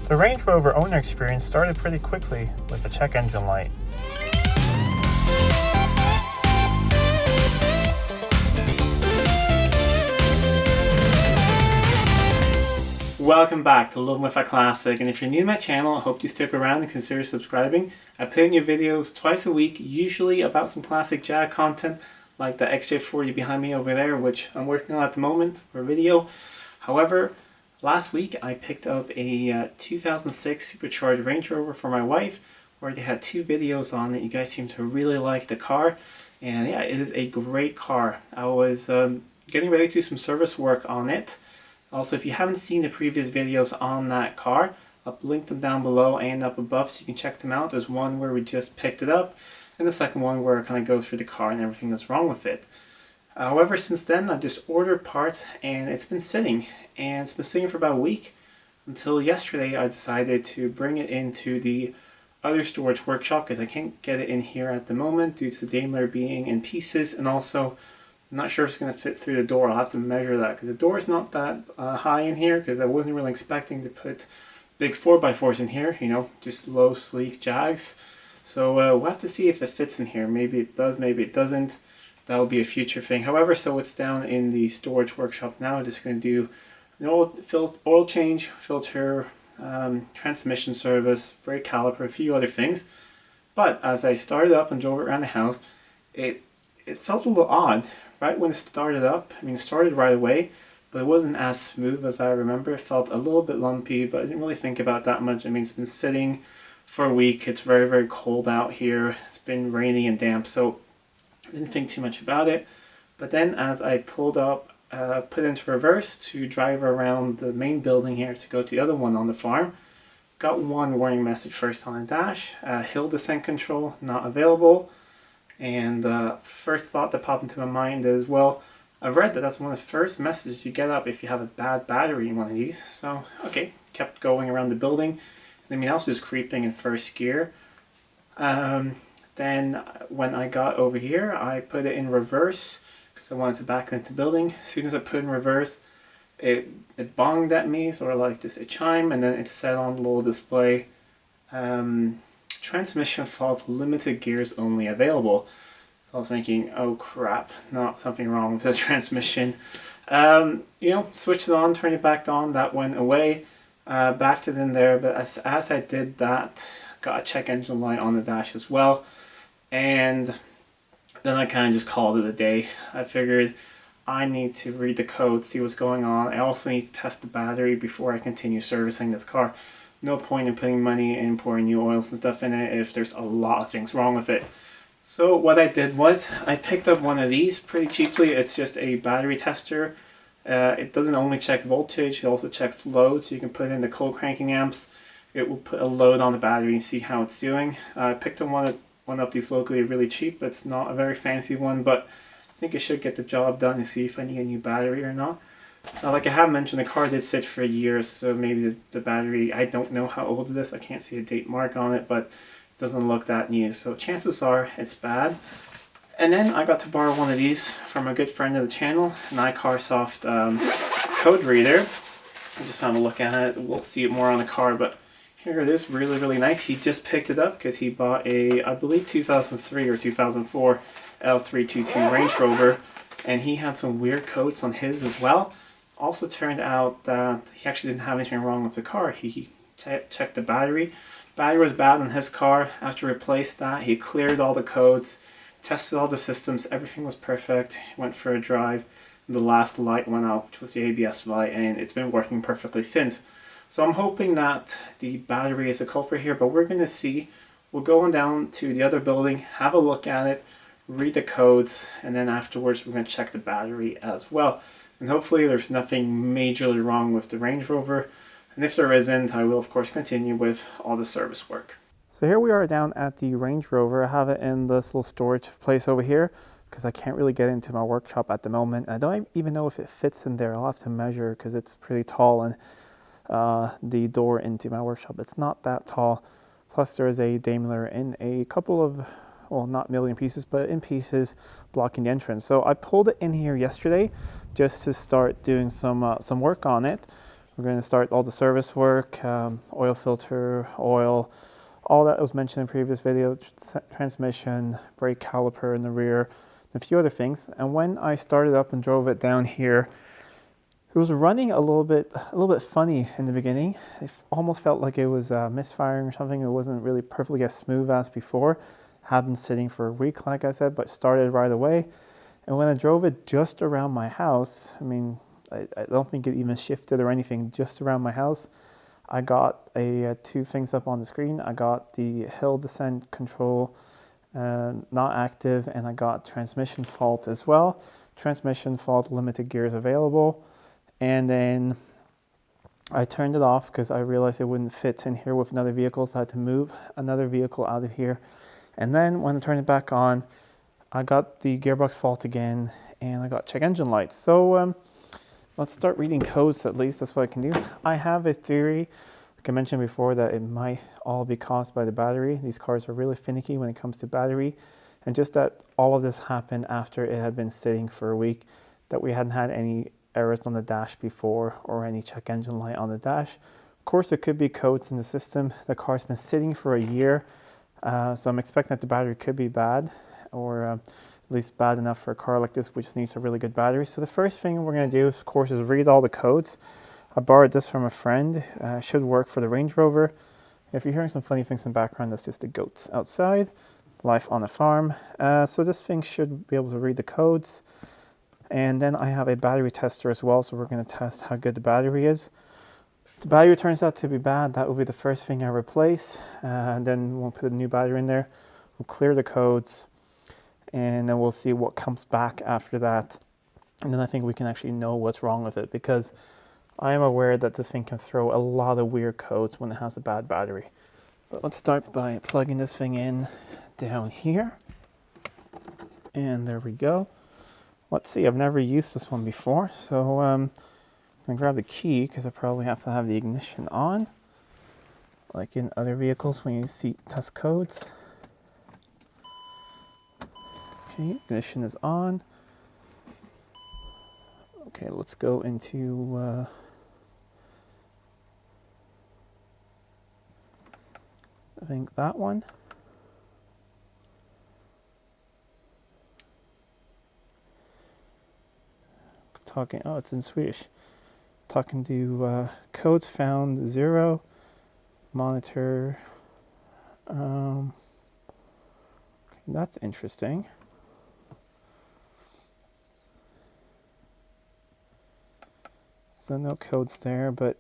The Range Rover owner experience started pretty quickly with the check engine light. Welcome back to Living with a Classic, and if you're new to my channel, I hope you stick around and consider subscribing. I put in new videos twice a week, usually about some classic Jag content, like the XJ40 behind me over there, which I'm working on at the moment for a video. However, last week I picked up a 2006 supercharged Range Rover for my wife. Already had 2 videos on it. You guys seem to really like the car, and yeah, it is a great car. I was getting ready to do some service work on it. Also, if you haven't seen the previous videos on that car, I'll link them down below and up above so you can check them out. There's one where we just picked it up, and the second one where I kind of go through the car and everything that's wrong with it. However, since then I've just ordered parts and it's been sitting. And it's been sitting for about a week until yesterday I decided to bring it into the other storage workshop because I can't get it in here at the moment due to the Daimler being in pieces, and also I'm not sure if it's going to fit through the door. I'll have to measure that because the door is not that high in here, because I wasn't really expecting to put big 4x4s in here, you know, just low, sleek Jags. So we'll have to see if it fits in here. Maybe it does, maybe it doesn't. That'll be a future thing. However, so it's down in the storage workshop now. I'm just going to do an oil change, filter, transmission service, brake caliper, a few other things. But as I started up and drove it around the house, it felt a little odd. Right when it started up, I mean, it started right away, but it wasn't as smooth as I remember. It felt a little bit lumpy, but I didn't really think about that much. I mean, it's been sitting for a week. It's very, very cold out here. It's been rainy and damp, so I didn't think too much about it. But then as I pulled up, put it into reverse to drive around the main building here to go to the other one on the farm, got one warning message first on the dash. Hill descent control not available. And first thought that popped into my mind is, well, I've read that that's one of the first messages you get up if you have a bad battery in one of these. So, okay, kept going around the building. I mean, I was just creeping in first gear. Then when I got over here, I put it in reverse because I wanted to back it into the building. As soon as I put it in reverse, it bonged at me, sort of like just a chime, and then it said on the little display, transmission fault, limited gears only available. So I was thinking, oh crap, not something wrong with the transmission. You know, switched it on, turned it back on, that went away, backed it in there, but as I did that, got a check engine light on the dash as well, and then I kind of just called it a day. I figured I need to read the code, see what's going on. I also need to test the battery before I continue servicing this car. No point in putting money in pouring new oils and stuff in it if there's a lot of things wrong with it. So what I did was I picked up one of these pretty cheaply. It's just a battery tester. It doesn't only check voltage, it also checks load, so you can put in the cold cranking amps. It will put a load on the battery and see how it's doing. I picked up one of these locally really cheap. It's not a very fancy one, but I think it should get the job done to see if I need a new battery or not. Like I have mentioned, the car did sit for years, so maybe the battery, I don't know how old it is. I can't see a date mark on it, but it doesn't look that new. So chances are it's bad. And then I got to borrow one of these from a good friend of the channel, an iCarSoft code reader. I'll just have a look at it. We'll see it more on the car, but here it is, really, really nice. He just picked it up because he bought a, I believe 2003 or 2004 L322 Range Rover, and he had some weird codes on his as well. Also turned out that he actually didn't have anything wrong with the car. He checked the battery. Battery was bad on his car. After replaced that, he cleared all the codes, tested all the systems, everything was perfect. He went for a drive, and the last light went out, which was the ABS light, and it's been working perfectly since. So I'm hoping that the battery is the culprit here, but we're going to see. We'll go on down to the other building, have a look at it, read the codes, and then afterwards we're going to check the battery as well. And hopefully there's nothing majorly wrong with the Range Rover. And if there isn't, I will of course continue with all the service work. So here we are down at the Range Rover. I have it in this little storage place over here because I can't really get into my workshop at the moment. I don't even know if it fits in there. I'll have to measure because it's pretty tall, and the door into my workshop, it's not that tall. Plus there is a Daimler in a couple of, well, not million pieces, but in pieces blocking the entrance. So I pulled it in here yesterday just to start doing some work on it. We're going to start all the service work, oil filter, oil, all that was mentioned in the previous video, transmission, brake caliper in the rear, and a few other things. And when I started up and drove it down here, it was running a little bit funny in the beginning. It almost felt like it was misfiring or something. It wasn't really perfectly as smooth as before. Had been sitting for a week, like I said, but started right away. And when I drove it just around my house, I mean, I don't think it even shifted or anything, just around my house, I got two things up on the screen. I got the hill descent control not active, and I got transmission fault as well. Transmission fault, limited gears available. And then I turned it off because I realized it wouldn't fit in here with another vehicle, so I had to move another vehicle out of here. And then when I turned it back on, I got the gearbox fault again, and I got check engine lights. So let's start reading codes, at least. That's what I can do. I have a theory, like I mentioned before, that it might all be caused by the battery. These cars are really finicky when it comes to battery. And just that all of this happened after it had been sitting for a week, that we hadn't had any errors on the dash before or any check engine light on the dash. Of course, there could be codes in the system. The car's been sitting for a year, so I'm expecting that the battery could be bad, or at least bad enough for a car like this, which just needs a really good battery. So the first thing we're going to do, of course, is read all the codes. I borrowed this from a friend. Should work for the Range Rover. If you're hearing some funny things in the background, that's just the goats outside. Life on a farm. So this thing should be able to read the codes. And then I have a battery tester as well, so we're going to test how good the battery is. If the battery turns out to be bad, that will be the first thing I replace. And then we'll put a new battery in there. We'll clear the codes, and then we'll see what comes back after that. And then I think we can actually know what's wrong with it, because I am aware that this thing can throw a lot of weird codes when it has a bad battery. But let's start by plugging this thing in down here. And there we go. Let's see, I've never used this one before, so I'm going to grab the key, because I probably have to have the ignition on, like in other vehicles when you see test codes. Okay, ignition is on. Okay, let's go into I think that one. Talking, oh, it's in Swedish. Talking to codes found 0, monitor. Okay, that's interesting. So no codes there, but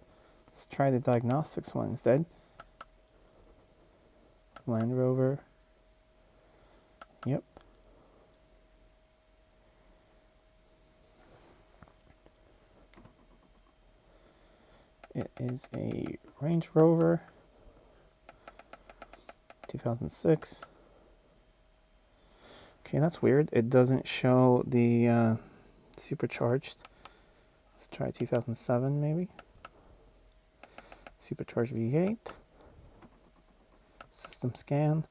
let's try the diagnostics one instead. Land Rover. Yep. It is a Range Rover, 2006. Okay, that's weird. It doesn't show the supercharged. Let's try 2007 maybe. Supercharged V8. System scan.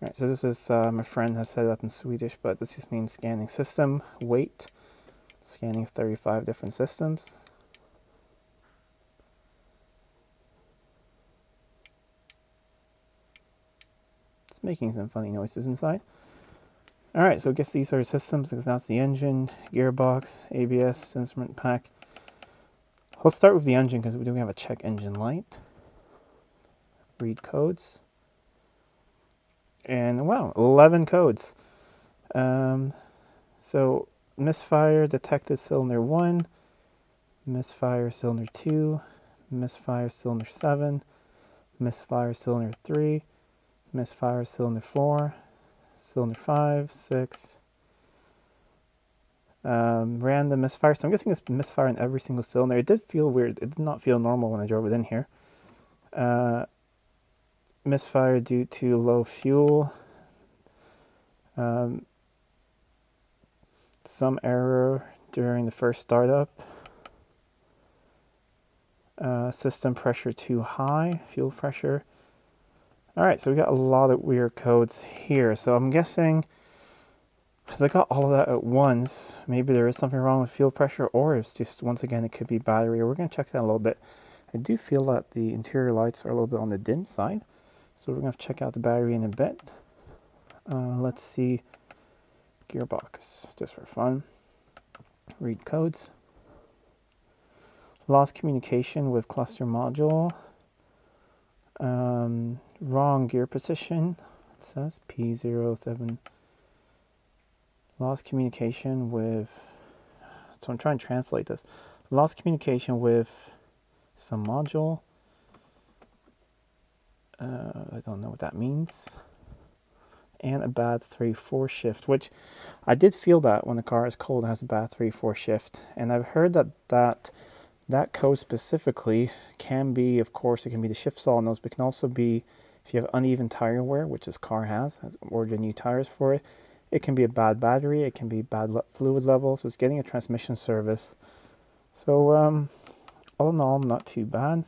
Alright, so this is, my friend has set it up in Swedish, but this just means scanning system, weight, scanning 35 different systems. It's making some funny noises inside. Alright, so I guess these are systems, because that's the engine, gearbox, ABS, instrument pack. Let's start with the engine, because we do have a check engine light. Read codes. And wow, 11 codes. So misfire detected cylinder 1, misfire cylinder 2, misfire cylinder 7, misfire cylinder 3, misfire cylinder 4, cylinder 5, 6, random misfire. So I'm guessing it's misfire in every single cylinder. It did feel weird. It did not feel normal when I drove it in here. Misfire due to low fuel. Some error during the first startup. System pressure too high, fuel pressure. Alright, so we got a lot of weird codes here. So I'm guessing Because I got all of that at once. Maybe there is something wrong with fuel pressure, or it's just, once again, it could be battery. We're going to check that a little bit. I do feel that the interior lights are a little bit on the dim side, so we're going to check out the battery in a bit. Let's see. Gearbox, just for fun. Read codes. Lost communication with cluster module. Wrong gear position. It says P07. Lost communication with, so I'm trying to translate this. Lost communication with some module. I don't know what that means. And a bad 3/4 shift, which I did feel that when the car is cold, it has a bad 3/4 shift. And I've heard that code specifically can be, of course, it can be the shift solenoids, but it can also be if you have uneven tire wear, which this car has ordered new tires for it. It can be a bad battery, it can be bad fluid level, so it's getting a transmission service. So all in all, not too bad.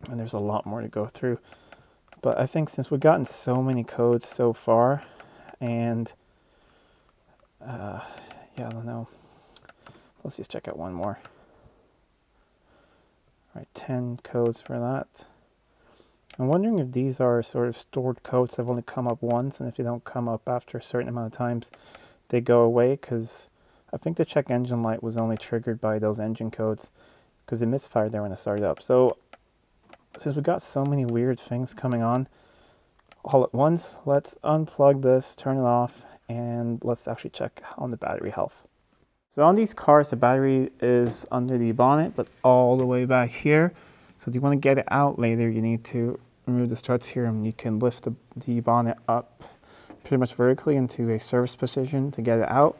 And there's a lot more to go through. But I think since we've gotten so many codes so far, and yeah, I don't know. Let's just check out one more. All right, 10 codes for that. I'm wondering if these are sort of stored codes that have only come up once, and if they don't come up after a certain amount of times, they go away, because I think the check engine light was only triggered by those engine codes, because it misfired there when it started up. So since we got so many weird things coming on all at once, let's unplug this, turn it off, and let's actually check on the battery health. So on these cars, the battery is under the bonnet, but all the way back here. So if you want to get it out later, you need to remove the struts here, and you can lift the bonnet up pretty much vertically into a service position to get it out.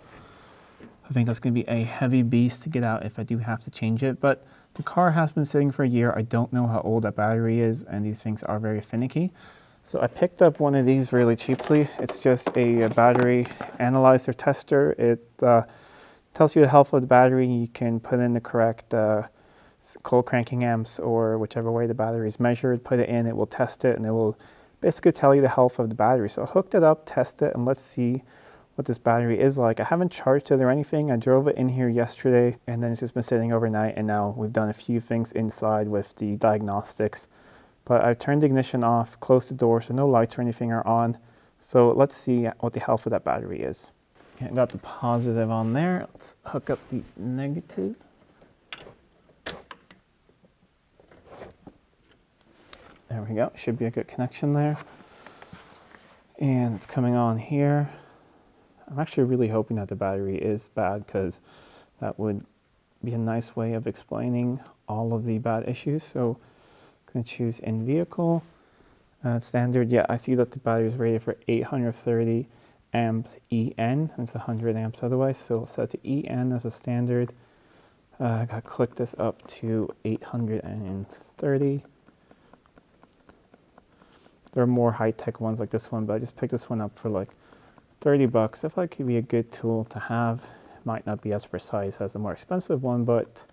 I think that's going to be a heavy beast to get out if I do have to change it, but the car has been sitting for a year. I don't know how old that battery is, and these things are very finicky. So I picked up one of these really cheaply. It's just a battery analyzer tester. It tells you the health of the battery. You can put in the correct cold cranking amps, or whichever way the battery is measured, put it in, it will test it, and it will basically tell you the health of the battery. So I hooked it up, test it, and let's see what this battery is like. I haven't charged it or anything. I drove it in here yesterday, and then it's just been sitting overnight, and now we've done a few things inside with the diagnostics. But I've turned the ignition off, closed the door, so no lights or anything are on. So let's see what the health of that battery is. Okay, got the positive on there. Let's hook up the negative. There we go. Should be a good connection there. And it's coming on here. I'm actually really hoping that the battery is bad, because that would be a nice way of explaining all of the bad issues. So I'm going to choose in vehicle. Standard, yeah, I see that the battery is rated for 830 amps EN. It's 100 amps otherwise, so we'll set to EN as a standard. I got to click this up to 830. There are more high-tech ones like this one, but I just picked this one up for like 30 bucks. I feel like it could be a good tool to have. It might not be as precise as a more expensive one, but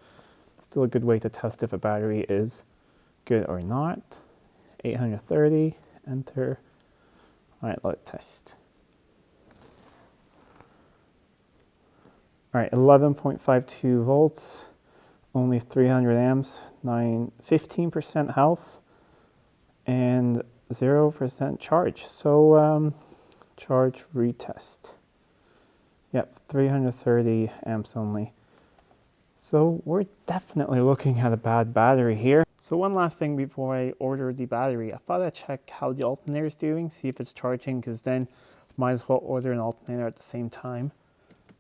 still a good way to test if a battery is good or not. 830, enter. All right, let's test. All right, 11.52 volts, only 300 amps, 15% health, and 0% charge. So charge retest. Yep, 330 amps only. So we're definitely looking at a bad battery here. So one last thing before I order the battery, I thought I'd check how the alternator is doing, see if it's charging, because then might as well order an alternator at the same time.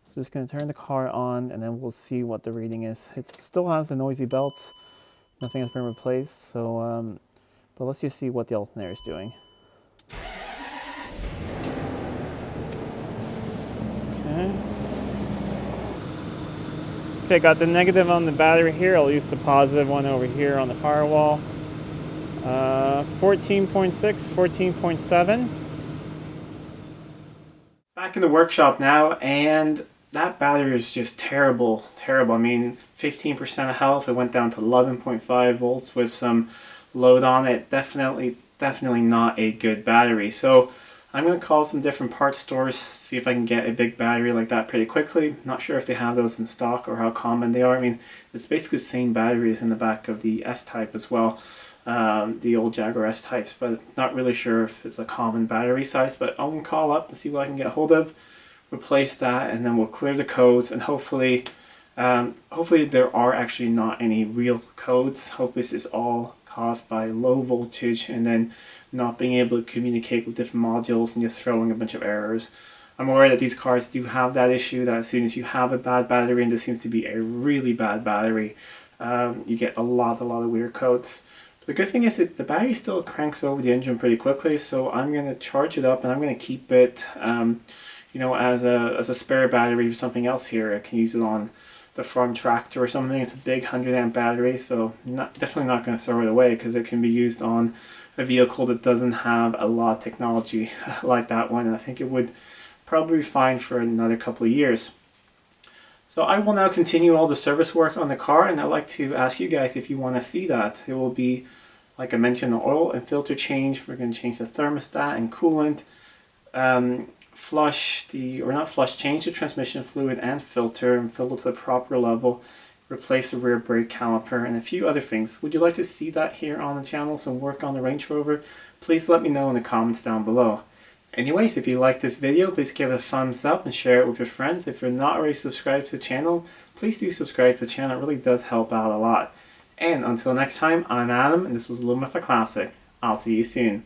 So just going to turn the car on, and then we'll see what the reading is. It still has a noisy belt. Nothing has been replaced. So, but let's just see what the alternator is doing. Okay, got the negative on the battery here. I'll use the positive one over here on the firewall. 14.6, 14.7. Back in the workshop now, and that battery is just terrible. I mean, 15% of health. It went down to 11.5 volts with some load on it. Definitely not a good battery. So I'm going to call some different parts stores, see if I can get a big battery like that pretty quickly. Not sure if they have those in stock or how common they are. I mean, it's basically the same battery as in the back of the S-Type as well, the old Jaguar S-Types, but not really sure if it's a common battery size. But I'm going to call up and see what I can get hold of, replace that, and then we'll clear the codes, and hopefully there are actually not any real codes. Hopefully this is all caused by low voltage and then not being able to communicate with different modules and just throwing a bunch of errors. I'm aware that these cars do have that issue, that as soon as you have a bad battery, and this seems to be a really bad battery, you get a lot of weird codes. But the good thing is that the battery still cranks over the engine pretty quickly, so I'm going to charge it up and I'm going to keep it as a spare battery for something else here. I can use it on the front tractor or something. It's a big 100 amp battery, so definitely not going to throw it away, because it can be used on a vehicle that doesn't have a lot of technology like that one, and I think it would probably be fine for another couple of years. So I will now continue all the service work on the car, and I'd like to ask you guys if you want to see that. It will be, like I mentioned, the oil and filter change. We're going to change the thermostat and coolant, change the transmission fluid and filter and fill it to the proper level, replace the rear brake caliper, and a few other things. Would you like to see that here on the channel, some work on the Range Rover? Please let me know in the comments down below. Anyways, if you like this video, please give it a thumbs up and share it with your friends. If you're not already subscribed to the channel, please do subscribe to the channel. It really does help out a lot. And until next time, I'm Adam, and this was Living with a Classic. I'll see you soon.